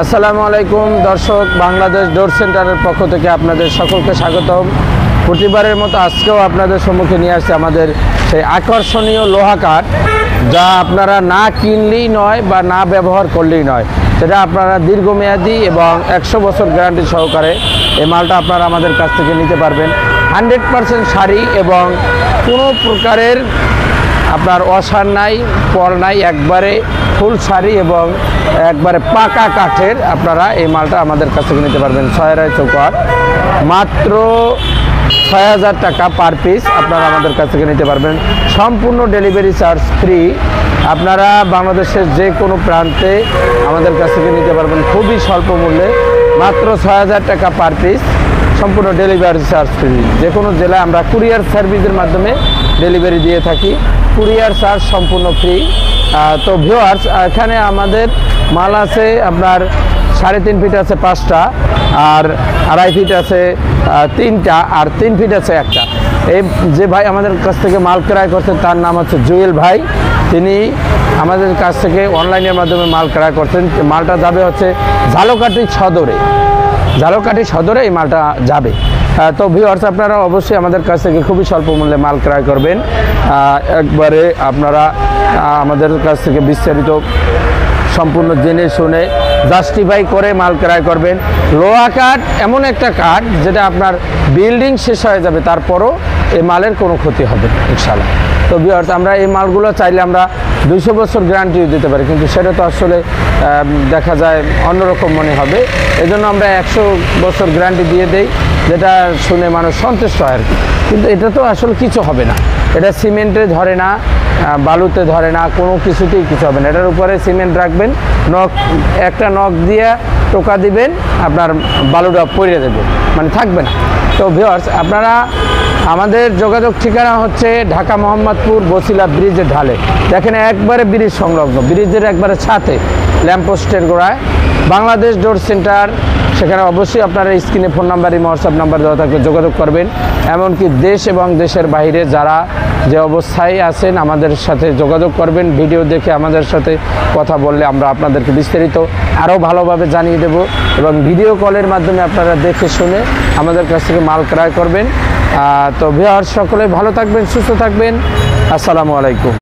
আসসালামু আলাইকুম দর্শক, বাংলাদেশ ডোর সেন্টারের পক্ষ থেকে আপনাদের সকলকে স্বাগতম। প্রতিবারের মতো আজকেও আপনাদের সম্মুখে নিয়ে আসছে আমাদের সেই আকর্ষণীয় লোহা কাঠ, যা আপনারা না কিনলেই নয় বা না ব্যবহার করলেই নয়। সেটা আপনারা দীর্ঘমেয়াদী এবং 100 বছর গ্যারান্টি সহকারে এই মালটা আপনারা আমাদের কাছ থেকে নিতে পারবেন। 100% শাড়ি এবং কোনো প্রকারের আপনার অসার নাই, পর নাই, একবারে ফুল শাড়ি এবং একবারে পাকা কাঠের আপনারা এই মালটা আমাদের কাছ থেকে নিতে পারবেন। 6 চৌকাঠ মাত্র 6000 টাকা পার পিস আপনারা আমাদের কাছ থেকে নিতে পারবেন। সম্পূর্ণ ডেলিভারি চার্জ ফ্রি। আপনারা বাংলাদেশের যে কোনো প্রান্তে আমাদের কাছ থেকে নিতে পারবেন খুবই স্বল্প মূল্যে, মাত্র 6000 টাকা পার পিস, সম্পূর্ণ ডেলিভারি চার্জ ফ্রি। যে কোনো জেলায় আমরা কুরিয়ার সার্ভিসের মাধ্যমে ডেলিভারি দিয়ে থাকি, কুরিয়ার চার্জ সম্পূর্ণ ফ্রি। তো ভিউয়ার্স, এখানে আমাদের মাল আছে আপনার 3.5 ফিট আছে 5টা, আর 2.5 ফিট আছে 3টা, আর 3 ফিট আছে 1টা। এই যে ভাই আমাদের কাছ থেকে মাল ক্রয় করছেন তার নাম হচ্ছে জুয়েল ভাই। তিনি আমাদের কাছ থেকে অনলাইনের মাধ্যমে মাল ক্রয় করছেন। মালটা যাবে হচ্ছে ঝালকাঠি সদরে এই মালটা যাবে। তো ভিউয়ার্স, আপনারা অবশ্যই আমাদের কাছ থেকে খুবই স্বল্প মূল্যে মাল ক্রয় করবেন। একবারে আপনারা আমাদের কাছ থেকে বিস্তারিত সম্পূর্ণ জেনে শুনে জাস্টিফাই করে মাল ক্রয় করবেন। লোহা কাঠ এমন একটা কাঠ যেটা আপনার বিল্ডিং শেষ হয়ে যাবে, তারপরও এই মালের কোনো ক্ষতি হবে না ইনশাআল্লাহ। তো ভিউয়ার্স, আমরা এই মালগুলো চাইলে আমরা 200 বছর গ্যারান্টিও দিতে পারি, কিন্তু সেটা তো আসলে দেখা যায় অন্যরকম মনে হবে। এই জন্য আমরা 100 বছর গ্যারান্টি দিয়ে দেই, যেটা শুনে মানুষ সন্তুষ্ট হয় আর কি। কিন্তু এটা তো আসলে কিছু হবে না। এটা সিমেন্টে ধরে না, বালুতে ধরে না, কোনো কিছুতেই কিছু হবে না। এটার উপরে সিমেন্ট রাখবেন, একটা নখ দিয়ে টোকা দিবেন, আপনার বালুটা পড়ে দেবে, মানে থাকবে না। তো ভিউয়ার্স, আপনারা আমাদের যোগাযোগ ঠিকানা হচ্ছে ঢাকা মোহাম্মদপুর বছিলা ব্রিজের ঢালে। দেখেন একবারে ব্রিজ সংলগ্ন, ব্রিজের একবারে ছাতে ল্যাম্পপোস্টের গোড়ায় বাংলাদেশ ডোর সেন্টার। সেখানে অবশ্যই আপনারা স্ক্রিনে ফোন নাম্বার, হোয়াটসঅ্যাপ নাম্বার দেওয়া থাকলে যোগাযোগ করবেন। এমনকি দেশ এবং দেশের বাইরে যারা যে অবস্থায় আছেন আমাদের সাথে যোগাযোগ করবেন। ভিডিও দেখে আমাদের সাথে কথা বললে আমরা আপনাদেরকে বিস্তারিত আরও ভালোভাবে জানিয়ে দেব, এবং ভিডিও কলের মাধ্যমে আপনারা দেখে শুনে আমাদের কাছ থেকে মাল ক্রয় করবেন। তো ভিউয়ার্স, সকলে ভালো থাকবেন, সুস্থ থাকবেন। আসসালামু আলাইকুম।